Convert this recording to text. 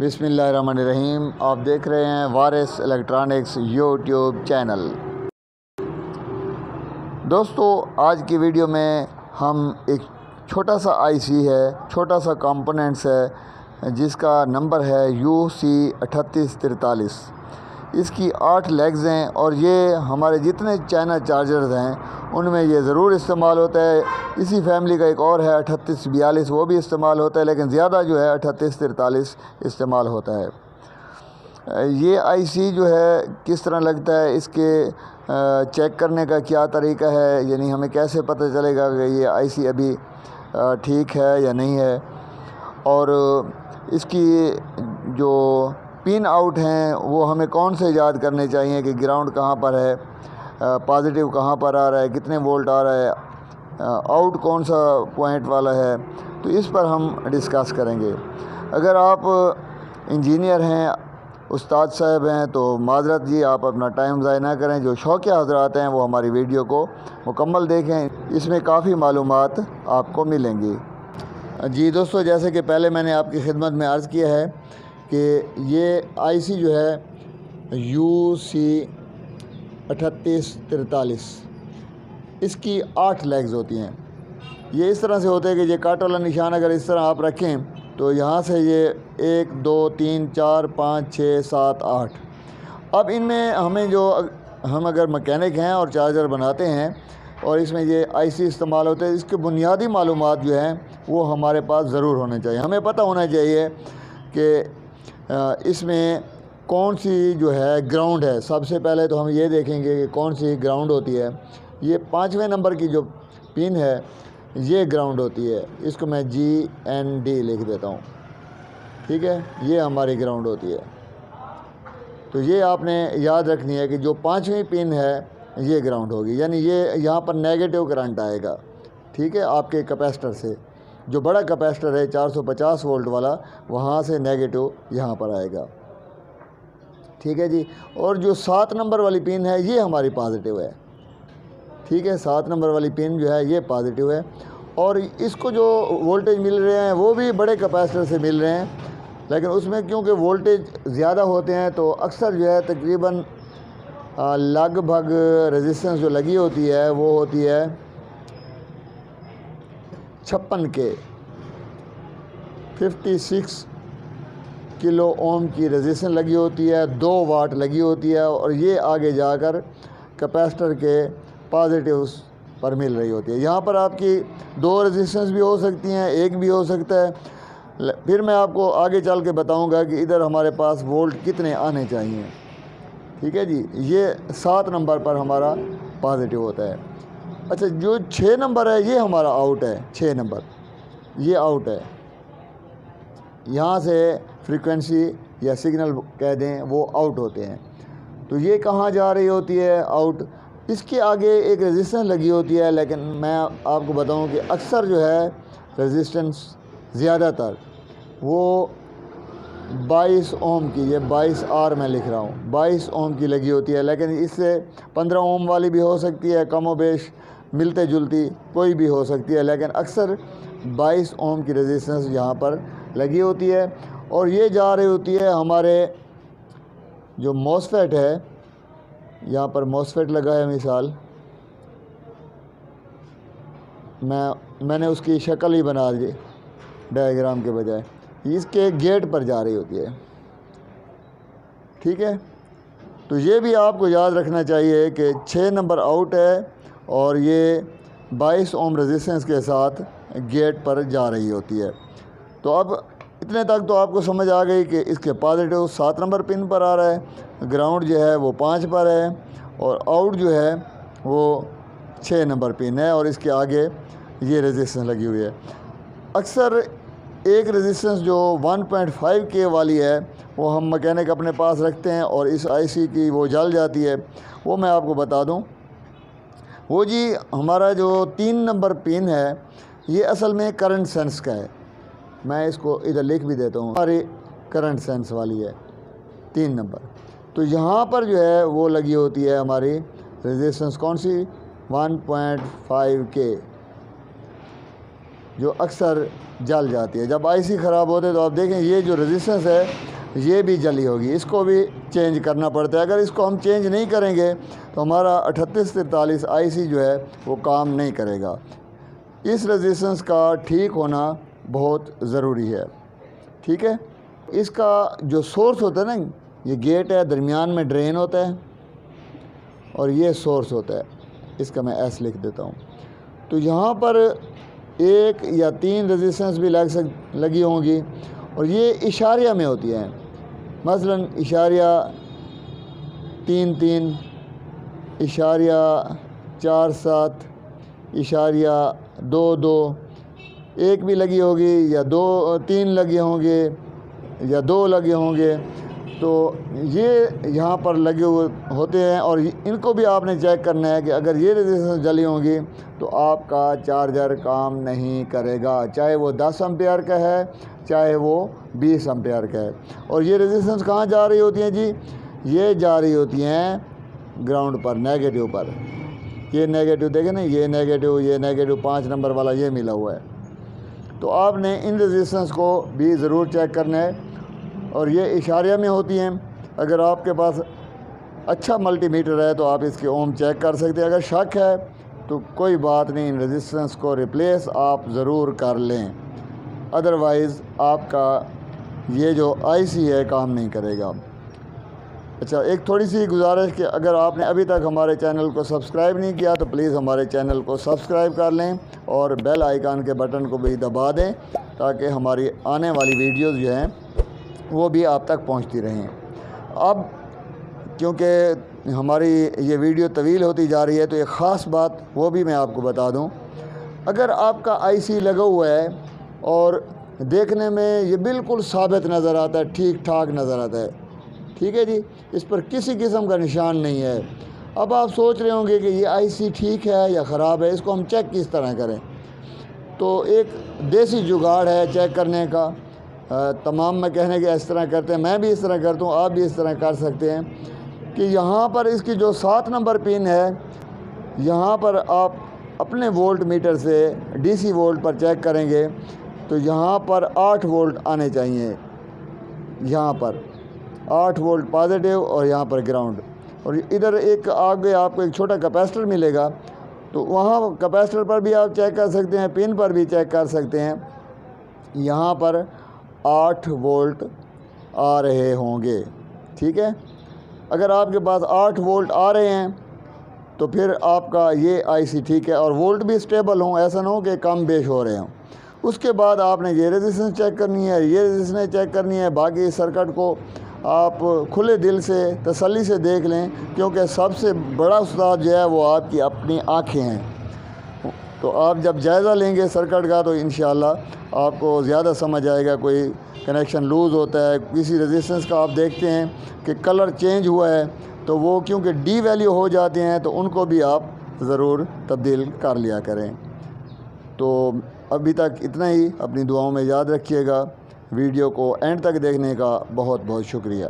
बिस्मिल्लाहिर्रहमानिर्रहीम। आप देख रहे हैं वारिस इलेक्ट्रॉनिक्स यूट्यूब चैनल। दोस्तों, आज की वीडियो में हम एक छोटा सा आईसी है, छोटा सा कंपोनेंट्स है जिसका नंबर है UC3843। इसकी 8 लेग्स हैं और ये हमारे जितने चाइना चार्जर्स हैं उनमें ये ज़रूर इस्तेमाल होता है। इसी फैमिली का एक और है 3842, वो भी इस्तेमाल होता है, लेकिन ज़्यादा जो है 3843 इस्तेमाल होता है। ये आईसी जो है किस तरह लगता है, इसके चेक करने का क्या तरीका है, यानी हमें कैसे पता चलेगा कि ये आईसी अभी ठीक है या नहीं है। और इसकी जो पिन आउट हैं वो हमें कौन से याद करने चाहिए कि ग्राउंड कहाँ पर है, पॉजिटिव कहाँ पर आ रहा है, कितने वोल्ट आ रहा है, आउट कौन सा पॉइंट वाला है, तो इस पर हम डिस्कस करेंगे। अगर आप इंजीनियर हैं, उस्ताद साहब हैं, तो माजरत जी, आप अपना टाइम ज़ाया ना करें। जो शौकिया हज़रात हैं वो हमारी वीडियो को मुकम्मल देखें, इसमें काफ़ी मालूमात आपको मिलेंगी। जी दोस्तों, जैसे कि पहले मैंने आपकी खिदमत में अर्ज़ किया है कि ये आईसी जो है UC3843, इसकी 8 लेग्स होती हैं। ये इस तरह से होते हैं कि ये काट वाला निशान अगर इस तरह आप रखें तो यहाँ से ये 1 2 3 4 5 6 7 8। अब इनमें हमें हम अगर मैकेनिक हैं और चार्जर बनाते हैं और इसमें ये आईसी इस्तेमाल होते हैं, इसके बुनियादी मालूमात जो हैं वो हमारे पास ज़रूर होने चाहिए। हमें पता होना चाहिए कि इसमें कौन सी जो है ग्राउंड है। सबसे पहले तो हम ये देखेंगे कि कौन सी ग्राउंड होती है। ये 5वें नंबर की जो पिन है ये ग्राउंड होती है, इसको मैं GND लिख देता हूँ, ठीक है। ये हमारी ग्राउंड होती है। तो ये आपने याद रखनी है कि जो 5वीं पिन है ये ग्राउंड होगी, यानी ये यहाँ पर नेगेटिव करंट आएगा, ठीक है। आपके कैपेसिटर से, जो बड़ा कैपेसिटर है 450 वोल्ट वाला, वहाँ से नेगेटिव यहाँ पर आएगा, ठीक है जी। और जो 7 नंबर वाली पिन है ये हमारी पॉजिटिव है, ठीक है। 7 नंबर वाली पिन जो है ये पॉजिटिव है और इसको जो वोल्टेज मिल रहे हैं वो भी बड़े कैपेसिटर से मिल रहे हैं, लेकिन उसमें क्योंकि वोल्टेज ज़्यादा होते हैं तो अक्सर जो है तकरीबन लगभग रेजिस्टेंस जो लगी होती है वो होती है 56 किलो ओम की रेजिस्टेंस लगी होती है, 2 वाट लगी होती है, और ये आगे जाकर कैपेसिटर के पॉजिटिव्स पर मिल रही होती है। यहाँ पर आपकी 2 रेजिस्टेंस भी हो सकती हैं, एक भी हो सकता है। फिर मैं आपको आगे चल के बताऊँगा कि इधर हमारे पास वोल्ट कितने आने चाहिए, ठीक है जी। ये 7 नंबर पर हमारा पॉजिटिव होता है। अच्छा, जो 6 नंबर है ये हमारा आउट है। 6 नंबर ये आउट है, यहाँ से फ्रीक्वेंसी या सिग्नल कह दें वो आउट होते हैं। तो ये कहाँ जा रही होती है आउट, इसके आगे एक रेजिस्टेंस लगी होती है, लेकिन मैं आपको बताऊं कि अक्सर जो है रेजिस्टेंस ज़्यादातर वो 22 ओम की, ये 22R मैं लिख रहा हूँ, 22 ओम की लगी होती है, लेकिन इससे 15 ओम वाली भी हो सकती है, कम व बेश मिलते जुलती कोई भी हो सकती है, लेकिन अक्सर 22 ओम की रेजिस्टेंस यहाँ पर लगी होती है। और ये जा रही होती है हमारे जो मॉसफेट है, यहाँ पर मॉसफेट लगा है, मिसाल मैंने उसकी शक्ल ही बना दी डायग्राम के बजाय, इसके गेट पर जा रही होती है, ठीक है। तो ये भी आपको याद रखना चाहिए कि 6 नंबर आउट है और ये 22 ओम रेजिस्टेंस के साथ गेट पर जा रही होती है। तो अब इतने तक तो आपको समझ आ गई कि इसके पॉजिटिव 7 नंबर पिन पर आ रहा है, ग्राउंड जो है वो 5 पर है और आउट जो है वो 6 नंबर पिन है, और इसके आगे ये रेजिस्टेंस लगी हुई है। अक्सर एक रेजिस्टेंस जो 1.5K वाली है वो हम मैकेनिक अपने पास रखते हैं और इस आईसी की वो जल जाती है। वो मैं आपको बता दूं, वो जी हमारा जो 3 नंबर पिन है ये असल में करंट सेंस का है। मैं इसको इधर लिख भी देता हूँ, हमारी करंट सेंस वाली है 3 नंबर। तो यहाँ पर जो है वो लगी होती है हमारी रेजिस्टेंस, कौन सी, 1.5K, جو اکثر جل جاتی ہے۔ جب آئی سی خراب ہوتے ہے تو آپ دیکھیں یہ جو ریزسٹنس ہے یہ بھی جلی ہوگی، اس کو بھی چینج کرنا پڑتا ہے۔ اگر اس کو ہم چینج نہیں کریں گے تو ہمارا 3843 آئی سی جو ہے وہ کام نہیں کرے گا۔ اس ریزسٹنس کا ٹھیک ہونا بہت ضروری ہے، ٹھیک ہے۔ اس کا جو سورس ہوتا ہے نا، یہ گیٹ ہے، درمیان میں ڈرین ہوتا ہے اور یہ سورس ہوتا ہے، اس کا میں ایس لکھ دیتا ہوں۔ تو یہاں پر 1 یا 3 ریزسٹنس بھی لگی ہوں گی اور یہ اشاریہ میں ہوتی ہیں، مثلا اشاریہ 33، اشاریہ 47، اشاریہ 22، 1 بھی لگی ہوگی یا 3 لگے ہوں گے یا 2 لگے ہوں گے، تو یہ یہاں پر لگے ہوئے ہوتے ہیں اور ان کو بھی آپ نے چیک کرنا ہے کہ اگر یہ ریزسٹنس جلی ہوں گی تو آپ کا چارجر کام نہیں کرے گا، چاہے وہ 10 امپیئر کا ہے چاہے وہ 20 امپیئر کا ہے۔ اور یہ ریزسٹنس کہاں جا رہی ہوتی ہیں جی؟ یہ جا رہی ہوتی ہیں گراؤنڈ پر، نیگیٹو پر۔ یہ نیگیٹو دیکھیں نا، یہ نیگیٹو 5 نمبر والا یہ ملا ہوا ہے۔ تو آپ نے ان ریزسٹنس کو بھی ضرور چیک کرنا ہے اور یہ اشاریہ میں ہوتی ہیں۔ اگر آپ کے پاس اچھا ملٹی میٹر ہے تو آپ اس کے اوم چیک کر سکتے ہیں۔ اگر شک ہے تو کوئی بات نہیں، ان ریزسٹنس کو ریپلیس آپ ضرور کر لیں، ادروائز آپ کا یہ جو آئی سی ہے کام نہیں کرے گا۔ اچھا، ایک تھوڑی سی گزارش کہ اگر آپ نے ابھی تک ہمارے چینل کو سبسکرائب نہیں کیا تو پلیز ہمارے چینل کو سبسکرائب کر لیں اور بیل آئیکن کے بٹن کو بھی دبا دیں تاکہ ہماری آنے والی ویڈیوز جو ہیں وہ بھی آپ تک پہنچتی رہیں۔ اب کیونکہ ہماری یہ ویڈیو طویل ہوتی جا رہی ہے تو ایک خاص بات وہ بھی میں آپ کو بتا دوں، اگر آپ کا آئی سی لگا ہوا ہے اور دیکھنے میں یہ بالکل ثابت نظر آتا ہے، ٹھیک ٹھاک نظر آتا ہے، ٹھیک ہے جی، اس پر کسی قسم کا نشان نہیں ہے، اب آپ سوچ رہے ہوں گے کہ یہ آئی سی ٹھیک ہے یا خراب ہے، اس کو ہم چیک کس طرح کریں؟ تو ایک دیسی جگاڑ ہے چیک کرنے کا، تمام میں کہنے کے اس طرح کرتے ہیں، میں بھی اس طرح کرتا ہوں، آپ بھی اس طرح کر سکتے ہیں کہ یہاں پر اس کی جو 7 نمبر پن ہے، یہاں پر آپ اپنے وولٹ میٹر سے ڈی سی وولٹ پر چیک کریں گے تو یہاں پر 8 وولٹ آنے چاہیے، یہاں پر 8 وولٹ پازیٹیو اور یہاں پر گراؤنڈ، اور ادھر ایک آگے آپ کو ایک چھوٹا کیپیسٹر ملے گا تو وہاں کیپیسٹر پر بھی آپ چیک کر سکتے ہیں، پن پر بھی چیک کر سکتے ہیں، یہاں پر 8 وولٹ آ رہے ہوں گے، ٹھیک ہے۔ اگر آپ کے پاس 8 وولٹ آ رہے ہیں تو پھر آپ کا یہ آئی سی ٹھیک ہے، اور وولٹ بھی سٹیبل ہوں، ایسا نہ ہو کہ کم بیش ہو رہے ہوں۔ اس کے بعد آپ نے یہ ریزسٹنس چیک کرنی ہے، یہ ریزسٹنس چیک کرنی ہے، باقی سرکٹ کو آپ کھلے دل سے تسلی سے دیکھ لیں، کیونکہ سب سے بڑا استاد جو ہے وہ آپ کی اپنی آنکھیں ہیں۔ تو آپ جب جائزہ لیں گے سرکٹ کا تو انشاءاللہ آپ کو زیادہ سمجھ آئے گا۔ کوئی کنیکشن لوز ہوتا ہے، کسی ریزسٹنس کا آپ دیکھتے ہیں کہ کلر چینج ہوا ہے تو وہ کیونکہ ڈی ویلیو ہو جاتے ہیں تو ان کو بھی آپ ضرور تبدیل کر لیا کریں۔ تو ابھی تک اتنا ہی، اپنی دعاؤں میں یاد رکھیے گا۔ ویڈیو کو اینڈ تک دیکھنے کا بہت بہت شکریہ۔